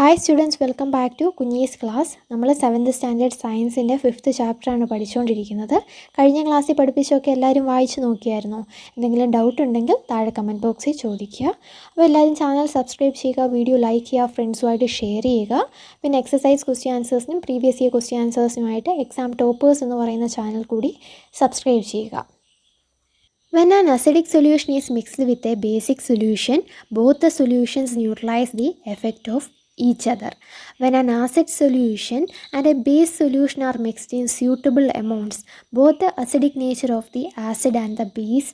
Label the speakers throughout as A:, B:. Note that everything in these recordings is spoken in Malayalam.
A: Hi students, welcome back to Kunji's class. നമ്മൾ 7th സ്റ്റാൻഡേർഡ് സയൻസിൻ്റെ 5th ചാപ്റ്ററാണ് പഠിച്ചുകൊണ്ടിരിക്കുന്നത്. കഴിഞ്ഞ ക്ലാസ്സിൽ പഠിപ്പിച്ചൊക്കെ എല്ലാവരും വായിച്ച് നോക്കിയായിരുന്നോ? എന്തെങ്കിലും ഡൗട്ട് ഉണ്ടെങ്കിൽ താഴെ കമൻറ്റ് ബോക്സിൽ ചോദിക്കുക. അപ്പോൾ എല്ലാവരും ചാനൽ സബ്സ്ക്രൈബ് ചെയ്യുക, വീഡിയോ ലൈക്ക് ചെയ്യുക, ഫ്രണ്ട്സുമായിട്ട് ഷെയർ ചെയ്യുക. പിന്നെ എക്സസൈസ് ക്വസ്റ്റ്യൻ ആൻസേഴ്സിനും പ്രീവിയസ് ഇയർ ക്വസ്റ്റ്യൻ ആൻസേഴ്സിനുമായിട്ട് എക്സാം ടോപ്പേഴ്സ് എന്ന് പറയുന്ന ചാനൽ കൂടി സബ്സ്ക്രൈബ് ചെയ്യുക. When an acidic solution is mixed with a basic solution, both the solutions neutralize the effect of each other. When an acid solution and a base solution are mixed in suitable amounts, both the acidic nature of the acid and the base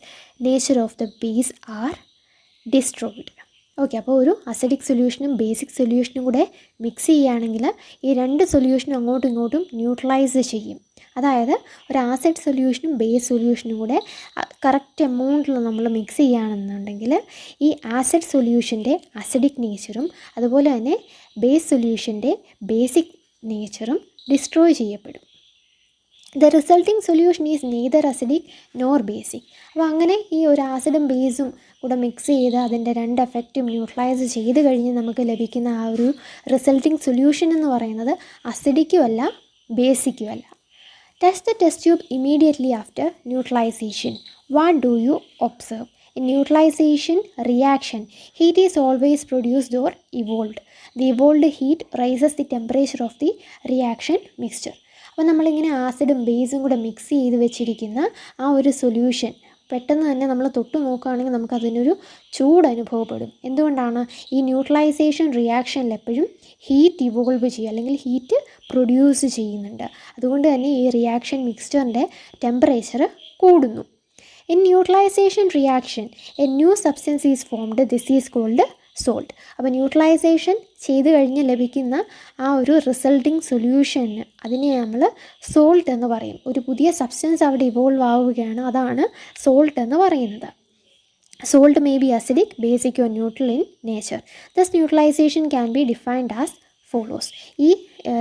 A: nature of the base are destroyed. Okay, അപ്പോൾ ഒരു അസിഡിക് സൊല്യൂഷനും ബേസിക് സൊല്യൂഷനും കൂടെ മിക്സ് ചെയ്യുകയാണെങ്കിൽ ഈ രണ്ട് സൊല്യൂഷനും അങ്ങോട്ടും ഇങ്ങോട്ടും ന്യൂട്രലൈസ് ചെയ്യും. അതായത് ഒരു ആസിഡ് സൊല്യൂഷനും ബേസ് സൊല്യൂഷനും കൂടെ കറക്റ്റ് എമൗണ്ടിൽ നമ്മൾ മിക്സ് ചെയ്യുകയാണെന്നുണ്ടെങ്കിൽ ഈ ആസിഡ് സൊല്യൂഷൻ്റെ അസിഡിക് നേച്ചറും അതുപോലെ തന്നെ ബേസ് സൊല്യൂഷൻ്റെ ബേസിക് നേച്ചറും ഡിസ്ട്രോയ് ചെയ്യപ്പെടും. The resulting solution is neither acidic nor basic. അപ്പോൾ അങ്ങനെ ഈ ഒരു ആസിഡും ബേസും കൂടെ മിക്സ് ചെയ്ത് അതിൻ്റെ രണ്ട് എഫക്റ്റും ന്യൂട്രലൈസ് ചെയ്ത് കഴിഞ്ഞ് നമുക്ക് ലഭിക്കുന്ന ആ ഒരു റിസൾട്ടിങ് സൊല്യൂഷൻ എന്ന് പറയുന്നത് അസിഡിക്കും അല്ല ബേസിക്കും അല്ല. Test the test tube immediately after neutralisation. What do you observe? In neutralization reaction, heat is always produced or evolved. The evolved heat raises the temperature of the reaction mixture. അപ്പോൾ നമ്മളിങ്ങനെ ആസിഡും ബേസും കൂടെ മിക്സ് ചെയ്ത് വെച്ചിരിക്കുന്ന ആ ഒരു സൊല്യൂഷൻ പെട്ടെന്ന് തന്നെ നമ്മൾ തൊട്ട് നോക്കുകയാണെങ്കിൽ നമുക്കതിനൊരു ചൂട് അനുഭവപ്പെടും. എന്തുകൊണ്ടാണ്? ഈ ന്യൂട്രലൈസേഷൻ റിയാക്ഷനിൽ എപ്പോഴും ഹീറ്റ് ഇവോൾവ് ചെയ്യുക അല്ലെങ്കിൽ ഹീറ്റ് പ്രൊഡ്യൂസ് ചെയ്യുന്നുണ്ട്. അതുകൊണ്ട് തന്നെ ഈ റിയാക്ഷൻ മിക്സ്ചറിൻ്റെ ടെമ്പറേച്ചർ കൂടുന്നു. In neutralization reaction, a new substance is formed. This is called salt. അപ്പോൾ ന്യൂട്രലൈസേഷൻ ചെയ്ത് കഴിഞ്ഞ് ലഭിക്കുന്ന ആ ഒരു റിസൾട്ടിങ് സൊല്യൂഷന് അതിനെ നമ്മൾ സോൾട്ട് എന്ന് പറയും. ഒരു പുതിയ സബ്സ്റ്റൻസ് അവിടെ ഇവോൾവ് ആവുകയാണ്, അതാണ് സോൾട്ട് എന്ന് പറയുന്നത്. Salt may be acidic, basic or neutral in nature. Thus neutralization can be defined as follows. ഈ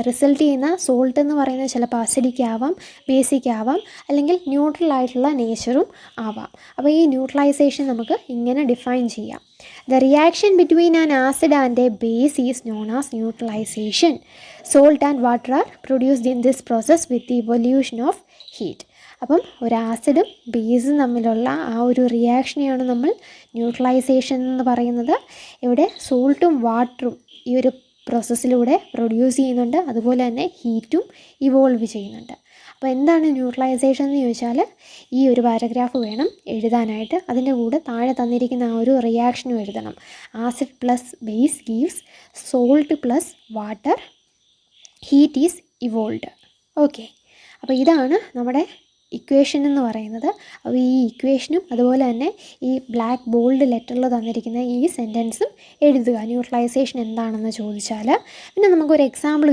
A: റിസൾട്ട് ചെയ്യുന്ന സോൾട്ട് എന്ന് പറയുന്നത് ചിലപ്പോൾ അസിഡിക് ആവാം, ബേസിക് ആവാം, അല്ലെങ്കിൽ ന്യൂട്രൽ ആയിട്ടുള്ള നേച്ചറും ആവാം. അപ്പോൾ ഈ ന്യൂട്രലൈസേഷൻ നമുക്ക് ഇങ്ങനെ ഡിഫൈൻ ചെയ്യാം. The reaction between an acid and A base is known as neutralisation. Salt and water are produced in this process with the evolution of heat. അപ്പം ഒരു ആസിഡും ബേസും തമ്മിലുള്ള ആ ഒരു റിയാക്ഷനെയാണ് നമ്മൾ ന്യൂട്രലൈസേഷൻ എന്ന് പറയുന്നത്. ഇവിടെ സോൾട്ടും വാട്ടറും ഈ ഒരു പ്രോസസ്സിലൂടെ പ്രൊഡ്യൂസ് ചെയ്യുന്നുണ്ട്, അതുപോലെ തന്നെ ഹീറ്റും ഇവോൾവ് ചെയ്യുന്നുണ്ട്. അപ്പോൾ എന്താണ് ന്യൂട്രലൈസേഷൻ എന്ന് ചോദിച്ചാൽ ഈ ഒരു പാരഗ്രാഫ് വേണം എഴുതാനായിട്ട്. അതിൻ്റെ കൂടെ താഴെ തന്നിരിക്കുന്ന ആ ഒരു റിയാക്ഷനും എഴുതണം. Acid plus base gives salt plus water, heat is evolved. Okay, അപ്പോൾ ഇതാണ് നമ്മുടെ ഇക്വേഷൻ എന്ന് പറയുന്നത്. അപ്പോൾ ഈ ഇക്വേഷനും അതുപോലെ തന്നെ ഈ ബ്ലാക്ക് ബോൾഡ് ലെറ്ററിൽ തന്നിരിക്കുന്ന ഈ സെൻറ്റൻസും എഴുതുക. ന്യൂട്രലൈസേഷൻ എന്താണെന്ന് ചോദിച്ചാൽ പിന്നെ നമുക്കൊരു എക്സാമ്പിൾ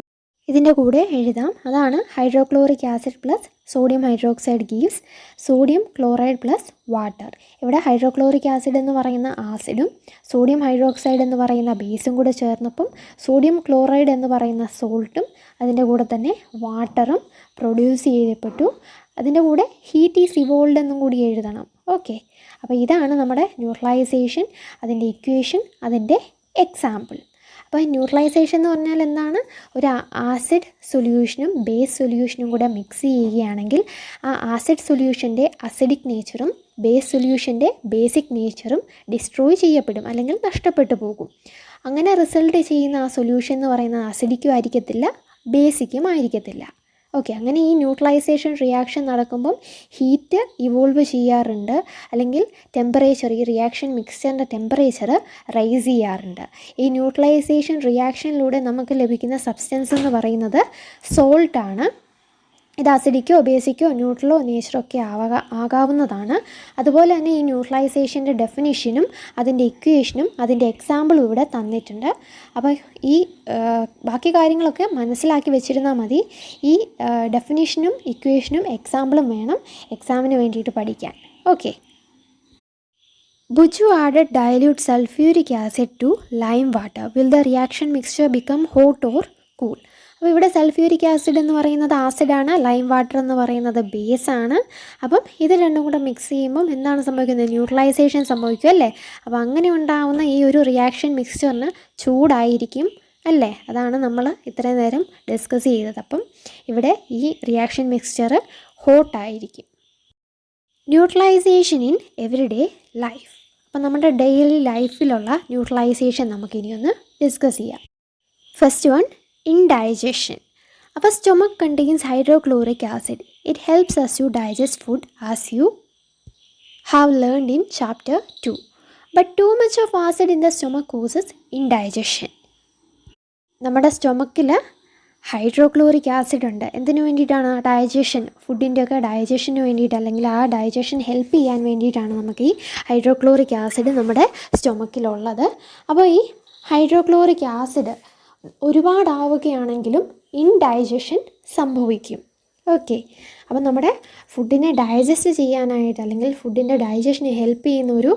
A: ഇതിൻ്റെ കൂടെ എഴുതാം. അതാണ് hydrochloric acid plus sodium hydroxide gives sodium chloride plus water. ഇവിടെ ഹൈഡ്രോക്ലോറിക് ആസിഡ് എന്ന് പറയുന്ന ആസിഡും സോഡിയം ഹൈഡ്രോക്സൈഡ് എന്ന് പറയുന്ന ബേസും കൂടെ ചേർന്നപ്പം സോഡിയം ക്ലോറൈഡ് എന്ന് പറയുന്ന സോൾട്ടും അതിൻ്റെ കൂടെ തന്നെ വാട്ടറും പ്രൊഡ്യൂസ് ചെയ്യപ്പെട്ടു. അതിൻ്റെ കൂടെ ഹീറ്റ് ഈസ് ഇവോൾവ്ഡ് എന്നും കൂടി എഴുതണം. ഓക്കെ, അപ്പോൾ ഇതാണ് നമ്മുടെ ന്യൂട്രലൈസേഷൻ, അതിൻ്റെ ഇക്വേഷൻ, അതിൻ്റെ എക്സാമ്പിൾ. അപ്പോൾ ന്യൂട്രലൈസേഷൻ എന്ന് പറഞ്ഞാൽ എന്താണ്? ഒരു ആസിഡ് സൊല്യൂഷനും ബേസ് സൊല്യൂഷനും കൂടെ മിക്സ് ചെയ്യുകയാണെങ്കിൽ ആ ആസിഡ് സൊല്യൂഷൻ്റെ അസിഡിക് നേച്ചറും ബേസ് സൊല്യൂഷൻ്റെ ബേസിക് നേച്ചറും ഡിസ്ട്രോയ് ചെയ്യപ്പെടും അല്ലെങ്കിൽ നഷ്ടപ്പെട്ടു പോകും. അങ്ങനെ റിസൾട്ട് ചെയ്യുന്ന ആ സൊല്യൂഷൻ എന്ന് പറയുന്നത് അസിഡിക്കും ആയിരിക്കത്തില്ല, ബേസിക്കും ആയിരിക്കത്തില്ല. ഓക്കെ, അങ്ങനെ ഈ ന്യൂട്രലൈസേഷൻ റിയാക്ഷൻ നടക്കുമ്പം ഹീറ്റ് ഇവോൾവ് ചെയ്യാറുണ്ട്, അല്ലെങ്കിൽ ടെമ്പറേച്ചർ ഈ റിയാക്ഷൻ മിക്സ്ചറിൻ്റെ ടെമ്പറേച്ചർ റൈസ് ചെയ്യാറുണ്ട്. ഈ ന്യൂട്രലൈസേഷൻ റിയാക്ഷനിലൂടെ നമുക്ക് ലഭിക്കുന്ന സബ്സ്റ്റൻസ് എന്ന് പറയുന്നത് സോൾട്ടാണ്. ഇത് അസിഡിക്കോ ബേസിക്കോ ന്യൂട്രലോ നേച്ചറൊക്കെ ആകാവുന്നതാണ്. അതുപോലെ തന്നെ ഈ ന്യൂട്രലൈസേഷൻ്റെ ഡെഫിനിഷനും അതിൻ്റെ ഇക്വേഷനും അതിൻ്റെ എക്സാമ്പിളും ഇവിടെ തന്നിട്ടുണ്ട്. അപ്പോൾ ഈ ബാക്കി കാര്യങ്ങളൊക്കെ മനസ്സിലാക്കി വെച്ചിരുന്നാൽ മതി. ഈ ഡെഫിനിഷനും ഇക്വേഷനും എക്സാമ്പിളും വേണം എക്സാമിന് വേണ്ടിയിട്ട് പഠിക്കാൻ. Okay, Buju added dilute sulfuric acid to lime water. Will the reaction mixture become hot or cool? അപ്പോൾ ഇവിടെ സൾഫ്യൂരിക് ആസിഡ് എന്ന് പറയുന്നത് ആസിഡാണ്, ലൈം വാട്ടർ എന്ന് പറയുന്നത് ബേസാണ്. അപ്പം ഇത് രണ്ടും കൂടെ മിക്സ് ചെയ്യുമ്പം എന്താണ് സംഭവിക്കുന്നത്? ന്യൂട്രലൈസേഷൻ സംഭവിക്കും അല്ലേ? അപ്പോൾ അങ്ങനെ ഉണ്ടാകുന്ന ഈ ഒരു റിയാക്ഷൻ മിക്സ്ചറിന് ചൂടായിരിക്കും അല്ലേ? അതാണ് നമ്മൾ ഇത്രയും നേരം ഡിസ്കസ് ചെയ്തത്. അപ്പം ഇവിടെ ഈ റിയാക്ഷൻ മിക്സ്ചർ ഹോട്ടായിരിക്കും. Neutralisation in everyday life. അപ്പം നമ്മുടെ ഡെയിലി ലൈഫിലുള്ള ന്യൂട്രലൈസേഷൻ നമുക്കിനി ഒന്ന് ഡിസ്കസ് ചെയ്യാം. First one, indigestion. അപ്പോൾ stomach contains hydrochloric acid. It helps us to digest food as you have learned in chapter 2. But too much of acid in the stomach causes indigestion. നമ്മുടെ സ്റ്റൊമക്കിൽ ഹൈഡ്രോക്ലോറിക് ആസിഡ് ഉണ്ട്. എന്തിനു വേണ്ടിയിട്ടാണ്? ഡൈജഷൻ, ഫുഡിൻ്റെയൊക്കെ ഡൈജഷന് വേണ്ടിയിട്ട്, അല്ലെങ്കിൽ ആ ഡൈജഷൻ ഹെൽപ്പ് ചെയ്യാൻ വേണ്ടിയിട്ടാണ് നമുക്ക് ഈ ഹൈഡ്രോക്ലോറിക് ആസിഡ് നമ്മുടെ സ്റ്റൊമക്കിലുള്ളത്. അപ്പോൾ ഈ ഹൈഡ്രോക്ലോറിക് ആസിഡ് ഒരുപാടാവുകയാണെങ്കിലും ഇൻഡൈജഷൻ സംഭവിക്കും. ഓക്കെ, അപ്പം നമ്മുടെ ഫുഡിനെ ഡൈജസ്റ്റ് ചെയ്യാനായിട്ട്, അല്ലെങ്കിൽ ഫുഡിൻ്റെ ഡൈജഷനെ ഹെൽപ്പ് ചെയ്യുന്ന ഒരു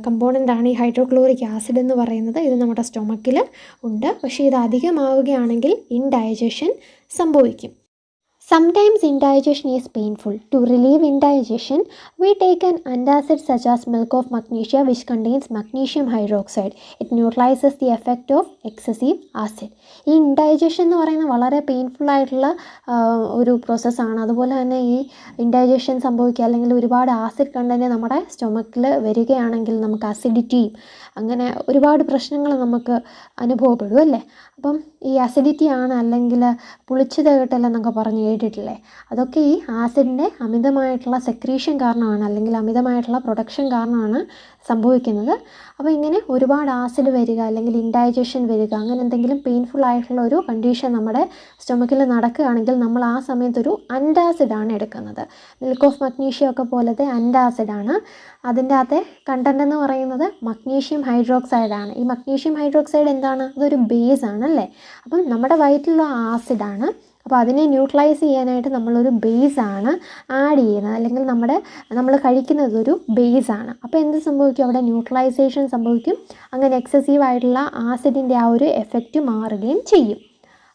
A: കമ്പോണൻ്റാണ് ഈ ഹൈഡ്രോക്ലോറിക് ആസിഡ് എന്ന് പറയുന്നത്. ഇത് നമ്മുടെ സ്റ്റൊമക്കിൽ ഉണ്ട്. പക്ഷേ ഇത് അധികമാവുകയാണെങ്കിൽ ഇൻഡൈജഷൻ സംഭവിക്കും. Sometimes indigestion is painful. To relieve indigestion, we take an antacid such as milk of magnesia, which contains magnesium hydroxide. It neutralizes the effect of excessive acid. ഈ ഇൻഡൈജഷൻ എന്ന് പറയുന്നത് വളരെ പെയിൻഫുൾ ആയിട്ടുള്ള ഒരു പ്രോസസ്സാണ്. അതുപോലെ തന്നെ ഈ ഇൻഡൈജഷൻ സംഭവിക്കുക, അല്ലെങ്കിൽ ഒരുപാട് ആസിഡ് കണ്ടന്റ് നമ്മുടെ സ്റ്റൊമക്കിൽ വരികയാണെങ്കിൽ നമുക്ക് അസിഡിറ്റിയും അങ്ങനെ ഒരുപാട് പ്രശ്നങ്ങൾ നമുക്ക് അനുഭവപ്പെടും അല്ലേ? അപ്പം ഈ അസിഡിറ്റി ആണ്, അല്ലെങ്കിൽ പുളിച്ചു തേട്ടലെന്നൊക്കെ പറഞ്ഞ് കേട്ടിട്ടില്ലേ? അതൊക്കെ ഈ ആസിഡിൻ്റെ അമിതമായിട്ടുള്ള സെക്രീഷൻ കാരണമാണ്, അല്ലെങ്കിൽ അമിതമായിട്ടുള്ള പ്രൊഡക്ഷൻ കാരണമാണ് സംഭവിക്കുന്നത്. അപ്പോൾ ഇങ്ങനെ ഒരുപാട് ആസിഡ് വരിക, അല്ലെങ്കിൽ ഇൻഡൈജഷൻ വരിക, അങ്ങനെ എന്തെങ്കിലും പെയിൻഫുൾ ആയിട്ടുള്ള ഒരു കണ്ടീഷൻ നമ്മുടെ സ്റ്റൊമക്കിൽ നടക്കുകയാണെങ്കിൽ നമ്മൾ ആ സമയത്തൊരു അൻറ്റാസിഡാണ് എടുക്കുന്നത്. മിൽക്ക് ഓഫ് മഗ്നീഷ്യം ഒക്കെ പോലത്തെ അൻറ്റാസിഡാണ്. അതിൻ്റെ അകത്തെ കണ്ടൻ്റ് എന്ന് പറയുന്നത് മഗ്നീഷ്യം ഹൈഡ്രോക്സൈഡാണ്. ഈ മഗ്നീഷ്യം ഹൈഡ്രോക്സൈഡ് എന്താണ്? അതൊരു ബേസ് ആണ് അല്ലേ? അപ്പം നമ്മുടെ വയറ്റിലുള്ള ആസിഡാണ്. അപ്പോൾ അതിനെ ന്യൂട്രലൈസ് ചെയ്യാനായിട്ട് നമ്മളൊരു ബേസാണ് ആഡ് ചെയ്യുന്നത്, അല്ലെങ്കിൽ നമ്മൾ കഴിക്കുന്നതൊരു ബേസാണ്. അപ്പോൾ എന്ത് സംഭവിക്കും? അവിടെ ന്യൂട്രലൈസേഷൻ സംഭവിക്കും. അങ്ങനെ എക്സസീവ് ആയിട്ടുള്ള ആസിഡിൻ്റെ ആ ഒരു എഫക്റ്റ് മാറുകയും ചെയ്യും.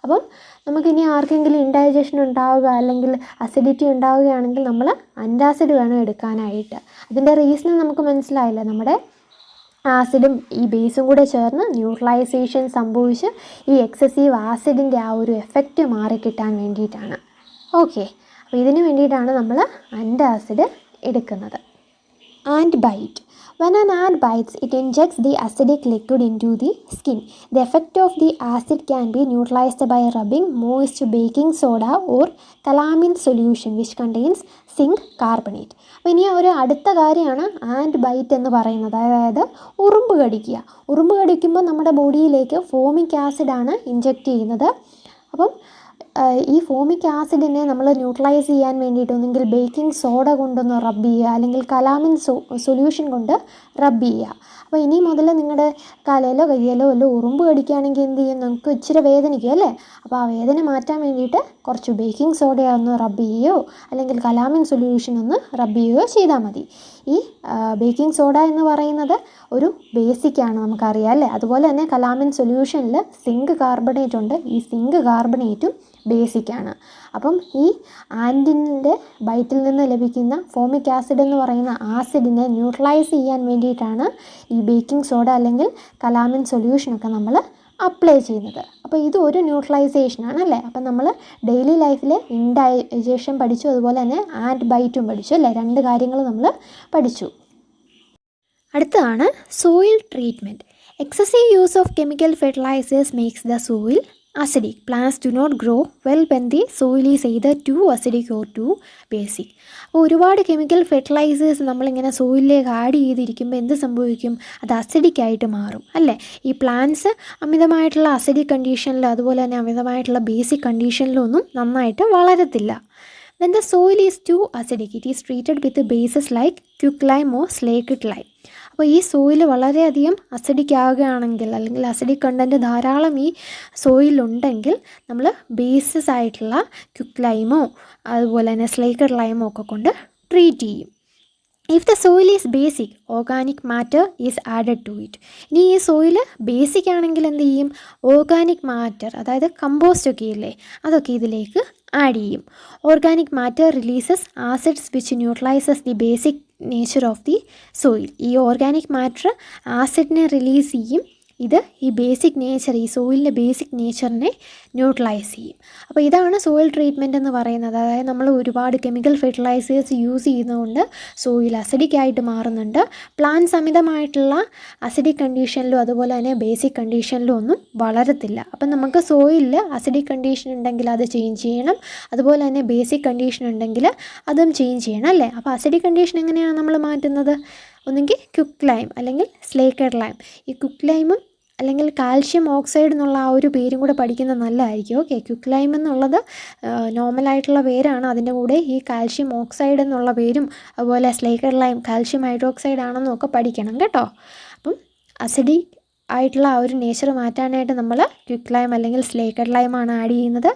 A: അപ്പം നമുക്കിനി ആർക്കെങ്കിലും ഇൻഡൈജഷൻ ഉണ്ടാവുക, അല്ലെങ്കിൽ അസിഡിറ്റി ഉണ്ടാവുകയാണെങ്കിൽ നമ്മൾ അൻറ്റാസിഡ് വേണം എടുക്കാനായിട്ട്. അതിൻ്റെ റീസൺ നമുക്ക് മനസ്സിലായില്ല. നമ്മുടെ ആസിഡും ഈ ബേസും കൂടെ ചേർന്ന് ന്യൂട്രലൈസേഷൻ സംഭവിച്ച് ഈ എക്സസീവ് ആസിഡിൻ്റെ ആ ഒരു എഫക്റ്റ് മാറിക്കിട്ടാൻ വേണ്ടിയിട്ടാണ്. ഓക്കെ, അപ്പോൾ ഇതിന് വേണ്ടിയിട്ടാണ് നമ്മൾ അൻറ്റാസിഡ് എടുക്കുന്നത്. Ant bite. When an ant bites, it injects the acidic liquid into the skin. The effect of the acid can be neutralized by rubbing moist baking soda or calamine solution which contains zinc carbonate. അപ്പോൾ ഇനി ഒരു അടുത്ത കാര്യമാണ് ആൻറ്റ് ബൈറ്റ് എന്ന് പറയുന്നത്. അതായത് ഉറുമ്പ് കടിക്കുക. ഉറുമ്പ് കടിക്കുമ്പോൾ നമ്മുടെ ബോഡിയിലേക്ക് ഫോമിക് ആസിഡാണ് ഇഞ്ചെക്റ്റ് ചെയ്യുന്നത്. അപ്പം ഈ ഫോമിക് ആസിഡിനെ നമ്മൾ ന്യൂട്രലൈസ് ചെയ്യാൻ വേണ്ടിയിട്ട് ഒന്നെങ്കിൽ ബേക്കിംഗ് സോഡ കൊണ്ടൊന്ന് റബ്ബ് ചെയ്യുക, അല്ലെങ്കിൽ കലാമിൻ സൊല്യൂഷൻ കൊണ്ട് റബ്ബ് ചെയ്യുക. അപ്പോൾ ഇനി മുതൽ നിങ്ങളുടെ കാലയിലോ കയ്യിലോ വല്ല ഉറുമ്പ് കടിക്കുകയാണെങ്കിൽ എന്ത് ചെയ്യും? നമുക്ക് ഇച്ചിരി വേദനിക്കും അല്ലേ? അപ്പോൾ ആ വേദന മാറ്റാൻ വേണ്ടിയിട്ട് കുറച്ച് ബേക്കിംഗ് സോഡ ഒന്ന് റബ്ബ് ചെയ്യുകയോ, അല്ലെങ്കിൽ കലാമിൻ സൊല്യൂഷൻ ഒന്ന് റബ്ബ് ചെയ്യുകയോ ചെയ്താൽ മതി. ഈ ബേക്കിംഗ് സോഡ എന്ന് പറയുന്നത് ഒരു ബേസിക്കാണ്, നമുക്കറിയാം അല്ലേ? അതുപോലെ തന്നെ കലാമിൻ സൊല്യൂഷനിൽ സിങ്ക് കാർബണേറ്റ് ഉണ്ട്. ഈ സിങ്ക് കാർബണേറ്റും ബേസിക്കാണ്. അപ്പം ഈ ആൻറ്റിൻ്റെ ബൈറ്റിൽ നിന്ന് ലഭിക്കുന്ന ഫോമിക് ആസിഡ് എന്ന് പറയുന്ന ആസിഡിനെ ന്യൂട്രലൈസ് ചെയ്യാൻ വേണ്ടിയിട്ടാണ് ഈ ബേക്കിംഗ് സോഡ അല്ലെങ്കിൽ കലാമിൻ സൊല്യൂഷനൊക്കെ നമ്മൾ അപ്ലൈ ചെയ്യുന്നത്. അപ്പോൾ ഇത് ഒരു ന്യൂട്രലൈസേഷനാണ് അല്ലേ? അപ്പം നമ്മൾ ഡെയിലി ലൈഫിൽ ഇൻഡൈജഷൻ പഠിച്ചു, അതുപോലെ തന്നെ ആൻറ്റ് ബൈറ്റും പഠിച്ചു അല്ലേ? രണ്ട് കാര്യങ്ങൾ നമ്മൾ പഠിച്ചു. അടുത്തതാണ് soil treatment. Excessive use of chemical fertilisers makes the soil acidic. Plants do not grow well when the soil is either too acidic or too basic. അപ്പോൾ ഒരുപാട് കെമിക്കൽ ഫെർട്ടിലൈസേഴ്സ് നമ്മളിങ്ങനെ സോയിലിലേക്ക് ആഡ് ചെയ്തിരിക്കുമ്പോൾ എന്ത് സംഭവിക്കും? അത് അസിഡിക് ആയിട്ട് മാറും അല്ലേ? ഈ പ്ലാന്റ്സ് അമിതമായിട്ടുള്ള അസിഡിക് കണ്ടീഷനിൽ, അതുപോലെ തന്നെ അമിതമായിട്ടുള്ള ബേസിക് കണ്ടീഷനിലൊന്നും നന്നായിട്ട് വളരത്തില്ല. When the soil is too acidic, it is treated with bases like quicklime or slaked lime. അപ്പോൾ ഈ സോയിൽ വളരെയധികം അസിഡിക് ആവുകയാണെങ്കിൽ, അല്ലെങ്കിൽ അസിഡിക് കണ്ടൻറ്റ് ധാരാളം ഈ സോയിലുണ്ടെങ്കിൽ നമ്മൾ ബേസസ് ആയിട്ടുള്ള ക്വിക്ക് ലൈമോ അതുപോലെ തന്നെ സ്ലേക്കഡ് ലൈമോ ഒക്കെ കൊണ്ട് ട്രീറ്റ് ചെയ്യും. If the soil is basic, organic matter is added to it. ഇനി ഈ സോയിൽ ബേസിക് ആണെങ്കിൽ എന്ത് ചെയ്യും? ഓർഗാനിക് മാറ്റർ, അതായത് കമ്പോസ്റ്റ് ഒക്കെ ഇല്ലേ, അതൊക്കെ ഇതിലേക്ക് ആഡ് ചെയ്യും. Organic matter releases acids which neutralises the basic nature of the soil. ഈ ഓർഗാനിക് മാറ്റർ ആസിഡിനെ റിലീസ് ചെയ്യും, ഇത് ഈ ബേസിക് നേച്ചർ, ഈ സോയിലിൻ്റെ ബേസിക് നേച്ചറിനെ ന്യൂട്രലൈസ് ചെയ്യും. അപ്പോൾ ഇതാണ് സോയിൽ ട്രീറ്റ്മെൻറ്റ് എന്ന് പറയുന്നത്. അതായത് നമ്മൾ ഒരുപാട് കെമിക്കൽ ഫെർട്ടിലൈസേഴ്സ് യൂസ് ചെയ്യുന്നതുകൊണ്ട് സോയിൽ അസിഡിക് ആയിട്ട് മാറുന്നുണ്ട്. പ്ലാന്റ്സ് അമിതമായിട്ടുള്ള അസിഡിക് കണ്ടീഷനിലും അതുപോലെ തന്നെ ബേസിക് കണ്ടീഷനിലും ഒന്നും വളരത്തില്ല. അപ്പം നമുക്ക് സോയിലിൽ അസിഡിക് കണ്ടീഷൻ ഉണ്ടെങ്കിൽ അത് ചേഞ്ച് ചെയ്യണം, അതുപോലെ തന്നെ ബേസിക് കണ്ടീഷൻ ഉണ്ടെങ്കിൽ അതും ചേഞ്ച് ചെയ്യണം അല്ലേ. അപ്പോൾ അസിഡിക് കണ്ടീഷൻ എങ്ങനെയാണ് നമ്മൾ മാറ്റുന്നത്? ഒന്നുകിൽ ക്വിക്ക് ലൈം അല്ലെങ്കിൽ സ്ലേക്കഡ് ലൈം. ഈ ക്വിക്ക് ലൈമും അല്ലെങ്കിൽ കാൽഷ്യം ഓക്സൈഡ് എന്നുള്ള ആ ഒരു പേരും കൂടെ പഠിക്കുന്നത് നല്ലതായിരിക്കും. ഓക്കെ, ക്വിക്ക് ലൈം എന്നുള്ളത് നോർമലായിട്ടുള്ള പേരാണ്, അതിൻ്റെ കൂടെ ഈ കാൽഷ്യം ഓക്സൈഡ് എന്നുള്ള പേരും അതുപോലെ സ്ലേക്കഡ് ലൈം കാൽഷ്യം ഹൈഡ്രോക്സൈഡ് ആണെന്നും ഒക്കെ പഠിക്കണം കേട്ടോ. അപ്പം അസിഡിക് ആയിട്ടുള്ള ആ ഒരു നേച്ചർ മാറ്റാനായിട്ട് നമ്മൾ ക്വിക്ക് ലൈം അല്ലെങ്കിൽ സ്ലേക്കഡ് ലൈമാണ് ആഡ് ചെയ്യുന്നത്.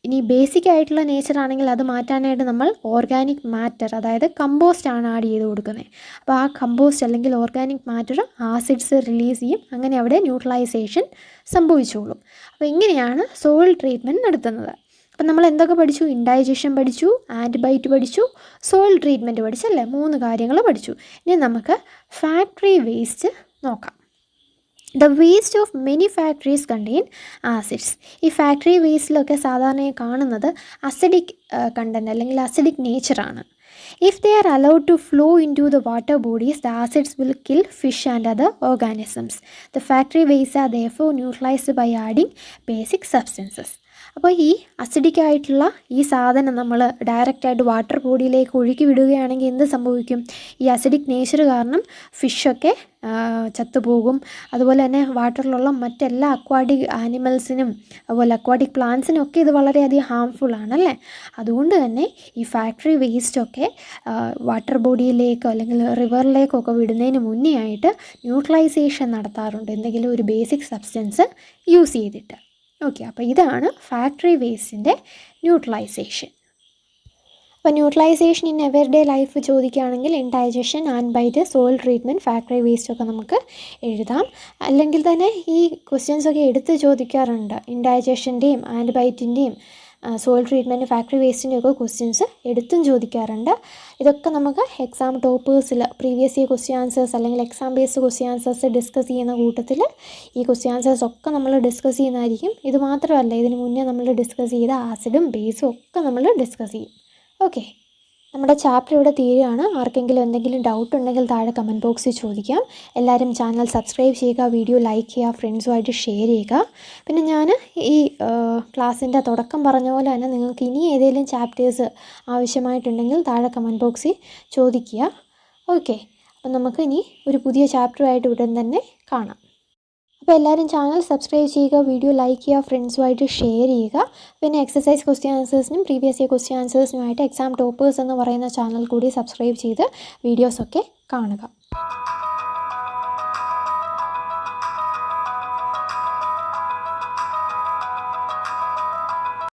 A: ഇനി ബേസിക് ആയിട്ടുള്ള നേച്ചർ ആണെങ്കിൽ അത് മാറ്റാനായിട്ട് നമ്മൾ ഓർഗാനിക് മാറ്റർ, അതായത് കമ്പോസ്റ്റ് ആണ് ആഡ് ചെയ്ത് കൊടുക്കുന്നത്. അപ്പോൾ ആ കമ്പോസ്റ്റ് അല്ലെങ്കിൽ ഓർഗാനിക് മാറ്റർ ആസിഡ്സ് റിലീസ് ചെയ്യും, അങ്ങനെ അവിടെ ന്യൂട്രലൈസേഷൻ സംഭവിച്ചോളും. അപ്പോൾ ഇങ്ങനെയാണ് സോയിൽ ട്രീറ്റ്മെൻറ്റ് നടത്തുന്നത്. അപ്പം നമ്മൾ എന്തൊക്കെ പഠിച്ചു? ഇൻഡൈജഷൻ പഠിച്ചു, ആൻറ്റിബയോട്ടിക് പഠിച്ചു, സോയിൽ ട്രീറ്റ്മെൻറ്റ് പഠിച്ചല്ലേ, 3 കാര്യങ്ങൾ പഠിച്ചു. ഇനി നമുക്ക് ഫാക്ടറി വേസ്റ്റ് നോക്കാം. The waste of many factories contain acids. ഈ ഫാക്ടറി വേസ്റ്റിലൊക്കെ സാധാരണയായി കാണുന്നത് അസിഡിക് കണ്ടൻറ്റ് അല്ലെങ്കിൽ acidic നേച്ചറാണ്. If they are allowed to flow into the water bodies, the acids will kill fish and other organisms. The factory wastes are therefore neutralized by adding basic substances. അപ്പോൾ ഈ അസിഡിക് ആയിട്ടുള്ള ഈ സാധനം നമ്മൾ ഡയറക്റ്റായിട്ട് വാട്ടർ ബോഡിയിലേക്ക് ഒഴുക്കി വിടുകയാണെങ്കിൽ എന്ത് സംഭവിക്കും? ഈ അസിഡിക് നേച്ചർ കാരണം ഫിഷൊക്കെ ചത്തുപോകും. അതുപോലെ തന്നെ വാട്ടറിലുള്ള മറ്റെല്ലാ അക്വാട്ടിക് ആനിമൽസിനും അതുപോലെ അക്വാട്ടിക് പ്ലാന്റ്സിനും ഒക്കെ ഇത് വളരെയധികം ഹാംഫുൾ ആണല്ലേ. അതുകൊണ്ട് തന്നെ ഈ ഫാക്ടറി വേസ്റ്റൊക്കെ വാട്ടർ ബോഡിയിലേക്കോ അല്ലെങ്കിൽ റിവറിലേക്കോ ഒക്കെ വിടുന്നതിന് മുന്നേ ആയിട്ട് ന്യൂട്രലൈസേഷൻ നടത്താറുണ്ട്, എന്തെങ്കിലും ഒരു ബേസിക് സബ്സ്റ്റൻസ് യൂസ് ചെയ്തിട്ട്. ഓക്കെ, അപ്പോൾ ഇതാണ് ഫാക്ടറി വേസ്റ്റിൻ്റെ ന്യൂട്രലൈസേഷൻ. അപ്പോൾ ന്യൂട്രലൈസേഷൻ ഇൻ എവറിഡേ ലൈഫ് ചോദിക്കുകയാണെങ്കിൽ indigestion, antibiotic, soil treatment, factory വേസ്റ്റൊക്കെ നമുക്ക് എഴുതാം. അല്ലെങ്കിൽ തന്നെ ഈ ക്വസ്റ്റ്യൻസൊക്കെ എടുത്ത് ചോദിക്കാറുണ്ട്. ഇൻഡൈജഷൻ്റെയും ആൻറ്റിബയോട്ടിൻ്റെയും സോയിൽ ട്രീറ്റ്മെൻറ്റ്, ഫാക്ടറി വേസ്റ്റിൻ്റെ ഒക്കെ ക്വസ്റ്റ്യൻസ് എടുത്തും ചോദിക്കാറുണ്ട്. ഇതൊക്കെ നമുക്ക് എക്സാം ടോപ്പേഴ്സിൽ പ്രീവിയസ് ഇയർ ക്വസ്റ്റ്യൻ ആൻസേഴ്സ് അല്ലെങ്കിൽ exam based question answers discuss ചെയ്യുന്ന കൂട്ടത്തിൽ ഈ ക്വസ്റ്റ്യൻ ആൻസേഴ്സ് ഒക്കെ നമ്മൾ ഡിസ്കസ് ചെയ്യുന്നതായിരിക്കും. ഇത് മാത്രമല്ല, ഇതിന് മുന്നേ നമ്മൾ ഡിസ്കസ് ചെയ്ത ആസിഡും ബേസും ഒക്കെ നമ്മൾ ഡിസ്കസ് ചെയ്യും. ഓക്കെ, നമ്മുടെ ചാപ്റ്റർ ഇവിടെ തീരുകയാണ്. ആർക്കെങ്കിലും എന്തെങ്കിലും ഡൗട്ട് ഉണ്ടെങ്കിൽ താഴെ കമൻറ്റ് ബോക്സിൽ ചോദിക്കാം. എല്ലാവരും ചാനൽ സബ്സ്ക്രൈബ് ചെയ്യുക, വീഡിയോ ലൈക്ക് ചെയ്യുക, ഫ്രണ്ട്സുമായിട്ട് ഷെയർ ചെയ്യുക. പിന്നെ ഞാൻ ഈ ക്ലാസ്സിൻ്റെ തുടക്കം പറഞ്ഞ പോലെ തന്നെ നിങ്ങൾക്ക് ഇനി ഏതെങ്കിലും ചാപ്റ്റേഴ്സ് ആവശ്യമായിട്ടുണ്ടെങ്കിൽ താഴെ കമൻറ്റ് ബോക്സിൽ ചോദിക്കുക. ഓക്കെ, അപ്പം നമുക്ക് ഇനി ഒരു പുതിയ ചാപ്റ്ററുമായിട്ട് ഉടൻ തന്നെ കാണാം. അപ്പോൾ എല്ലാവരും ചാനൽ സബ്സ്ക്രൈബ് ചെയ്യുക, വീഡിയോ ലൈക്ക് ചെയ്യുക, ഫ്രണ്ട്സുമായിട്ട് ഷെയർ ചെയ്യുക. പിന്നെ എക്സസൈസ് ക്വസ്റ്റ്യൻ ആൻസേഴ്സിനും പ്രീവിയസ് ഇയർ ക്വസ്റ്റ്യൻ ആൻസേഴ്സിനുമായിട്ട് എക്സാം ടോപ്പേഴ്സ് എന്ന് പറയുന്ന ചാനൽ കൂടി സബ്സ്ക്രൈബ് ചെയ്ത് വീഡിയോസൊക്കെ കാണുക.